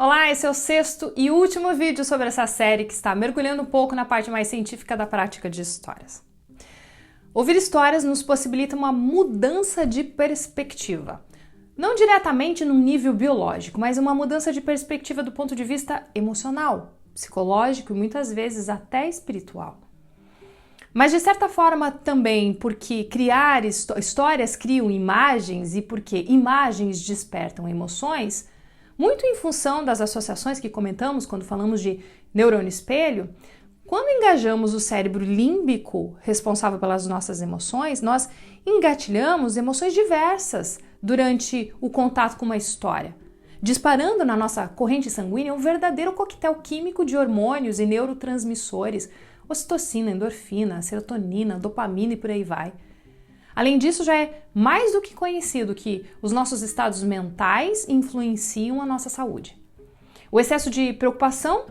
Olá, esse é o sexto e último vídeo sobre essa série que está mergulhando um pouco na parte mais científica da prática de histórias. Ouvir histórias nos possibilita uma mudança de perspectiva. Não diretamente num nível biológico, mas uma mudança de perspectiva do ponto de vista emocional, psicológico e muitas vezes até espiritual. Mas de certa forma também porque criar histórias criam imagens e porque imagens despertam emoções, muito em função das associações que comentamos quando falamos de neurônio espelho, quando engajamos o cérebro límbico, responsável pelas nossas emoções, nós engatilhamos emoções diversas durante o contato com uma história, disparando na nossa corrente sanguínea um verdadeiro coquetel químico de hormônios e neurotransmissores, ocitocina, endorfina, serotonina, dopamina e por aí vai. Além disso, já é mais do que conhecido que os nossos estados mentais influenciam a nossa saúde. O excesso de preocupação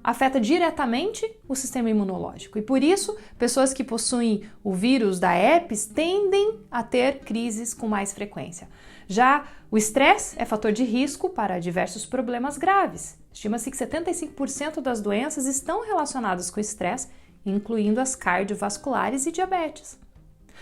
afeta diretamente o sistema imunológico e por isso, pessoas que possuem o vírus da herpes tendem a ter crises com mais frequência. Já o estresse é fator de risco para diversos problemas graves. Estima-se que 75% das doenças estão relacionadas com estresse, incluindo as cardiovasculares e diabetes.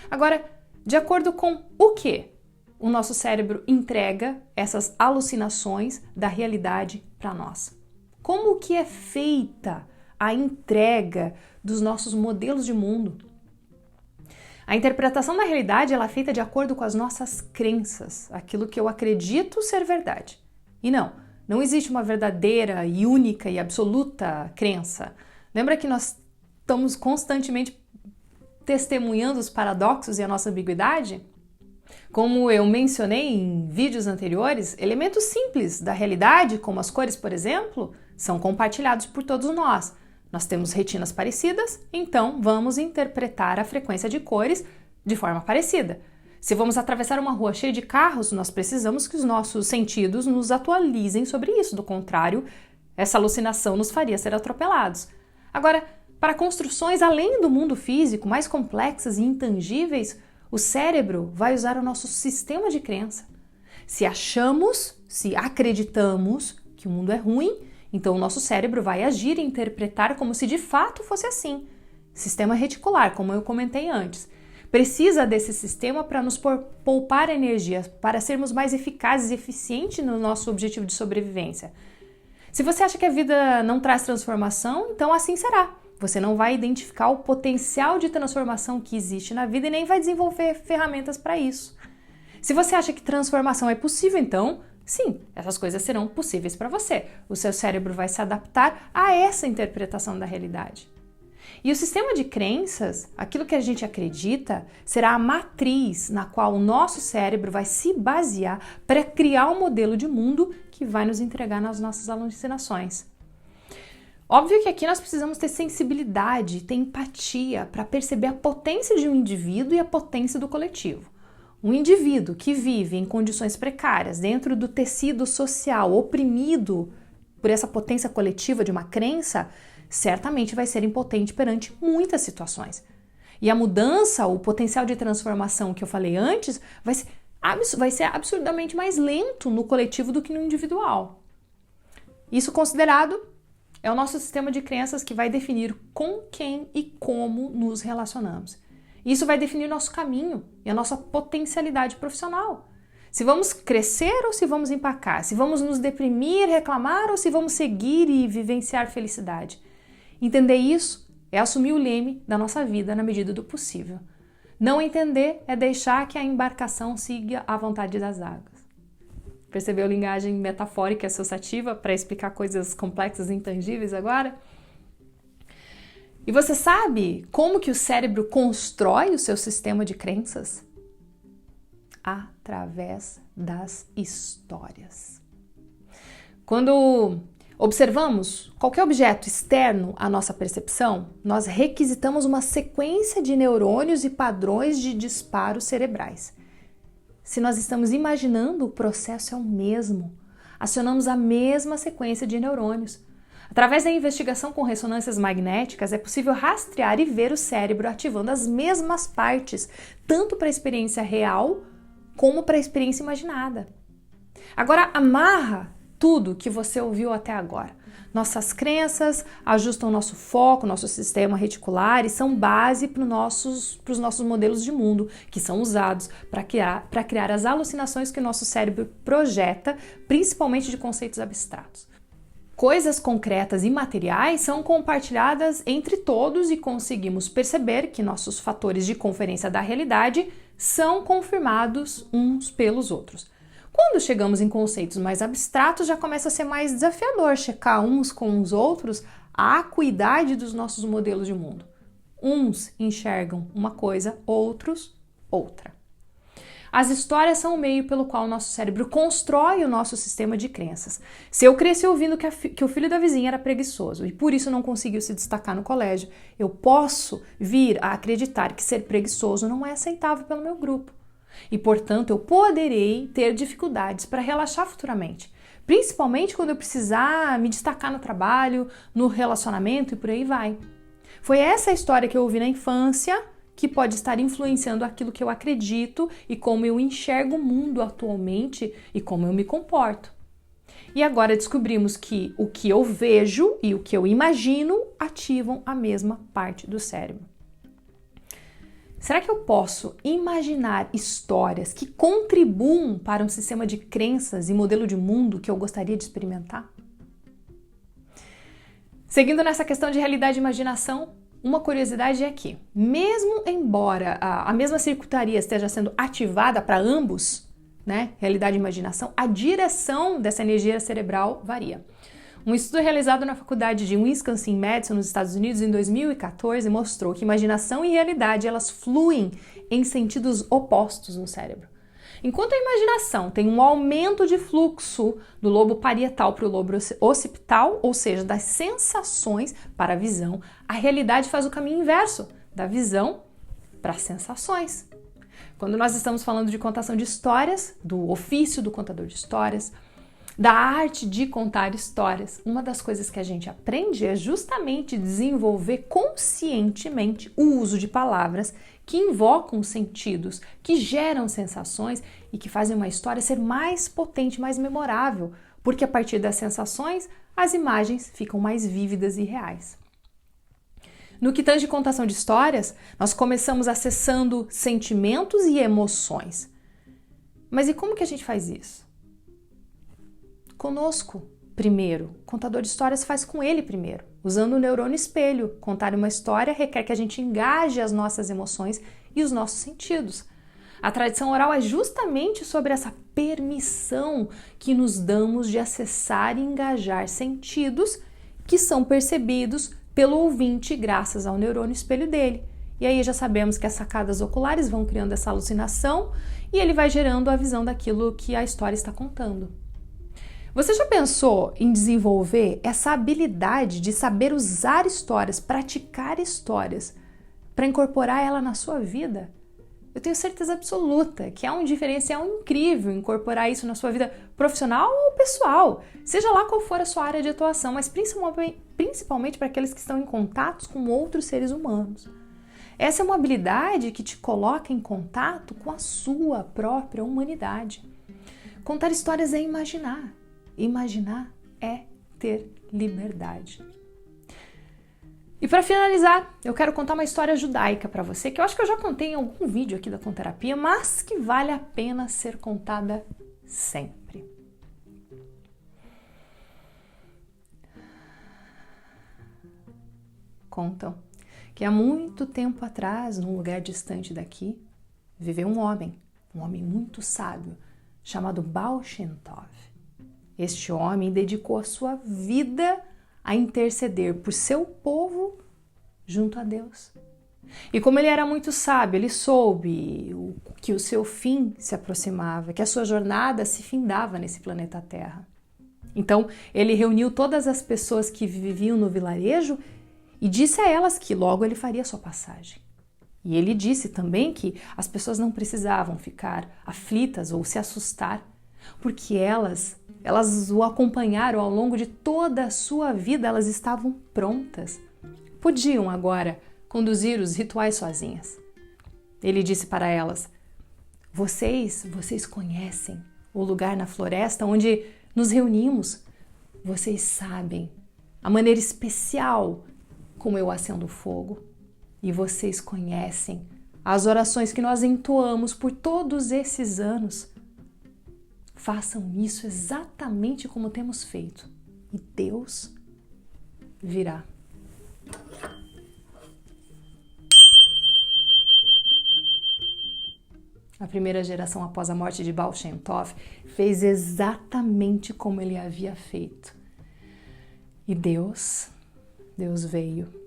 Agora, de acordo com o que o nosso cérebro entrega essas alucinações da realidade para nós? Como que é feita a entrega dos nossos modelos de mundo? A interpretação da realidade ela é feita de acordo com as nossas crenças, aquilo que eu acredito ser verdade. E não existe uma verdadeira e única e absoluta crença. Lembra que nós estamos constantemente testemunhando os paradoxos e a nossa ambiguidade? Como eu mencionei em vídeos anteriores, elementos simples da realidade, como as cores, por exemplo, são compartilhados por todos nós. Nós temos retinas parecidas, então vamos interpretar a frequência de cores de forma parecida. Se vamos atravessar uma rua cheia de carros, nós precisamos que os nossos sentidos nos atualizem sobre isso. Do contrário, essa alucinação nos faria ser atropelados. Agora, para construções além do mundo físico, mais complexas e intangíveis, o cérebro vai usar o nosso sistema de crença. Se acreditamos que o mundo é ruim, então o nosso cérebro vai agir e interpretar como se de fato fosse assim. Sistema reticular, como eu comentei antes. Precisa desse sistema para nos poupar energia, para sermos mais eficazes e eficientes no nosso objetivo de sobrevivência. Se você acha que a vida não traz transformação, então assim será. Você não vai identificar o potencial de transformação que existe na vida e nem vai desenvolver ferramentas para isso. Se você acha que transformação é possível, então, sim, essas coisas serão possíveis para você. O seu cérebro vai se adaptar a essa interpretação da realidade. E o sistema de crenças, aquilo que a gente acredita, será a matriz na qual o nosso cérebro vai se basear para criar um modelo de mundo que vai nos entregar nas nossas alucinações. Óbvio que aqui nós precisamos ter sensibilidade, ter empatia para perceber a potência de um indivíduo e a potência do coletivo. Um indivíduo que vive em condições precárias dentro do tecido social oprimido por essa potência coletiva de uma crença, certamente vai ser impotente perante muitas situações. E a mudança, o potencial de transformação que eu falei antes, vai ser absurdamente mais lento no coletivo do que no individual. Isso considerado, é o nosso sistema de crenças que vai definir com quem e como nos relacionamos. Isso vai definir nosso caminho e a nossa potencialidade profissional. Se vamos crescer ou se vamos empacar, se vamos nos deprimir, reclamar ou se vamos seguir e vivenciar felicidade. Entender isso é assumir o leme da nossa vida na medida do possível. Não entender é deixar que a embarcação siga à vontade das águas. Percebeu a linguagem metafórica e associativa para explicar coisas complexas e intangíveis agora? E você sabe como que o cérebro constrói o seu sistema de crenças? Através das histórias. Quando observamos qualquer objeto externo à nossa percepção, nós requisitamos uma sequência de neurônios e padrões de disparos cerebrais. Se nós estamos imaginando, o processo é o mesmo. Acionamos a mesma sequência de neurônios. Através da investigação com ressonâncias magnéticas, é possível rastrear e ver o cérebro ativando as mesmas partes, tanto para a experiência real como para a experiência imaginada. Agora, amarra tudo que você ouviu até agora. Nossas crenças ajustam nosso foco, nosso sistema reticular e são base para os nossos modelos de mundo, que são usados para criar as alucinações que o nosso cérebro projeta, principalmente de conceitos abstratos. Coisas concretas e materiais são compartilhadas entre todos e conseguimos perceber que nossos fatores de conferência da realidade são confirmados uns pelos outros. Quando chegamos em conceitos mais abstratos, já começa a ser mais desafiador checar uns com os outros a acuidade dos nossos modelos de mundo. Uns enxergam uma coisa, outros outra. As histórias são o meio pelo qual o nosso cérebro constrói o nosso sistema de crenças. Se eu cresci ouvindo que o filho da vizinha era preguiçoso e por isso não conseguiu se destacar no colégio, eu posso vir a acreditar que ser preguiçoso não é aceitável pelo meu grupo. E, portanto, eu poderei ter dificuldades para relaxar futuramente, principalmente quando eu precisar me destacar no trabalho, no relacionamento e por aí vai. Foi essa história que eu ouvi na infância que pode estar influenciando aquilo que eu acredito e como eu enxergo o mundo atualmente e como eu me comporto. E agora descobrimos que o que eu vejo e o que eu imagino ativam a mesma parte do cérebro. Será que eu posso imaginar histórias que contribuam para um sistema de crenças e modelo de mundo que eu gostaria de experimentar? Seguindo nessa questão de realidade e imaginação, uma curiosidade é que, mesmo embora a mesma circuitaria esteja sendo ativada para ambos, né, realidade e imaginação, a direção dessa energia cerebral varia. Um estudo realizado na faculdade de Wisconsin-Madison, nos Estados Unidos, em 2014, mostrou que imaginação e realidade elas fluem em sentidos opostos no cérebro. Enquanto a imaginação tem um aumento de fluxo do lobo parietal para o lobo occipital, ou seja, das sensações para a visão, a realidade faz o caminho inverso, da visão para as sensações. Quando nós estamos falando de contação de histórias, do ofício do contador de histórias, da arte de contar histórias, uma das coisas que a gente aprende é justamente desenvolver conscientemente o uso de palavras que invocam sentidos, que geram sensações e que fazem uma história ser mais potente, mais memorável, porque a partir das sensações, as imagens ficam mais vívidas e reais. No que tange contação de histórias, nós começamos acessando sentimentos e emoções. Mas e como que a gente faz isso? Conosco, primeiro. O contador de histórias faz com ele primeiro, usando o neurônio espelho. Contar uma história requer que a gente engaje as nossas emoções e os nossos sentidos. A tradição oral é justamente sobre essa permissão que nos damos de acessar e engajar sentidos que são percebidos pelo ouvinte graças ao neurônio espelho dele. E aí já sabemos que as sacadas oculares vão criando essa alucinação e ele vai gerando a visão daquilo que a história está contando. Você já pensou em desenvolver essa habilidade de saber usar histórias, praticar histórias, para incorporar ela na sua vida? Eu tenho certeza absoluta que é um diferencial incrível incorporar isso na sua vida profissional ou pessoal, seja lá qual for a sua área de atuação, mas principalmente para aqueles que estão em contatos com outros seres humanos. Essa é uma habilidade que te coloca em contato com a sua própria humanidade. Contar histórias é imaginar. Imaginar é ter liberdade. E para finalizar, eu quero contar uma história judaica para você, que eu acho que eu já contei em algum vídeo aqui da Conterapia, mas que vale a pena ser contada sempre. Contam que há muito tempo atrás, num lugar distante daqui, viveu um homem muito sábio, chamado Baal Shem Tov. Este homem dedicou a sua vida a interceder por seu povo junto a Deus. E como ele era muito sábio, ele soube que o seu fim se aproximava, que a sua jornada se findava nesse planeta Terra. Então, ele reuniu todas as pessoas que viviam no vilarejo e disse a elas que logo ele faria sua passagem. E ele disse também que as pessoas não precisavam ficar aflitas ou se assustar, porque elas o acompanharam ao longo de toda a sua vida, elas estavam prontas. Podiam agora conduzir os rituais sozinhas. Ele disse para elas: vocês conhecem o lugar na floresta onde nos reunimos. Vocês sabem a maneira especial como eu acendo fogo. E vocês conhecem as orações que nós entoamos por todos esses anos. Façam isso exatamente como temos feito. E Deus virá. A primeira geração após a morte de Baal Shem Tov fez exatamente como ele havia feito. E Deus veio.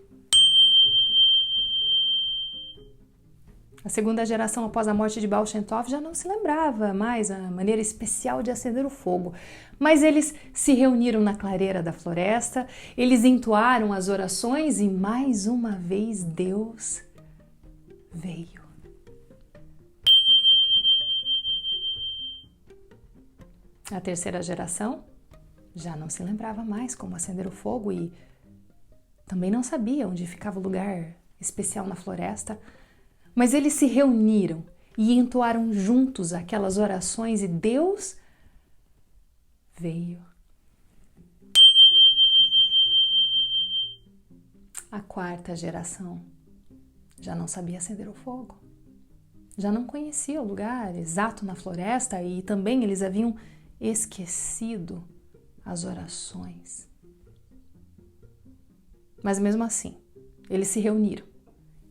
A segunda geração após a morte de Baal Shem Tov já não se lembrava mais a maneira especial de acender o fogo, mas eles se reuniram na clareira da floresta, eles entoaram as orações e mais uma vez Deus veio. A terceira geração já não se lembrava mais como acender o fogo e também não sabia onde ficava o lugar especial na floresta, mas eles se reuniram e entoaram juntos aquelas orações e Deus veio. A quarta geração já não sabia acender o fogo, já não conhecia o lugar exato na floresta e também eles haviam esquecido as orações. Mas mesmo assim, eles se reuniram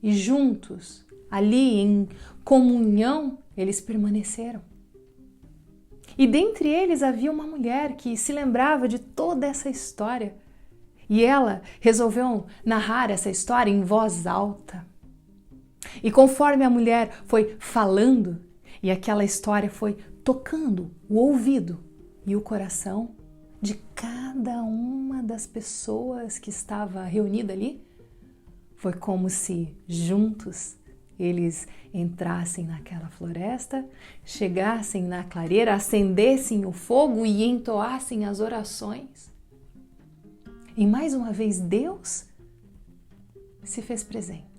e juntos, ali em comunhão, eles permaneceram. E dentre eles havia uma mulher que se lembrava de toda essa história. E ela resolveu narrar essa história em voz alta. E conforme a mulher foi falando, e aquela história foi tocando o ouvido e o coração de cada uma das pessoas que estava reunida ali, foi como se juntos eles entrassem naquela floresta, chegassem na clareira, acendessem o fogo e entoassem as orações. E mais uma vez Deus se fez presente.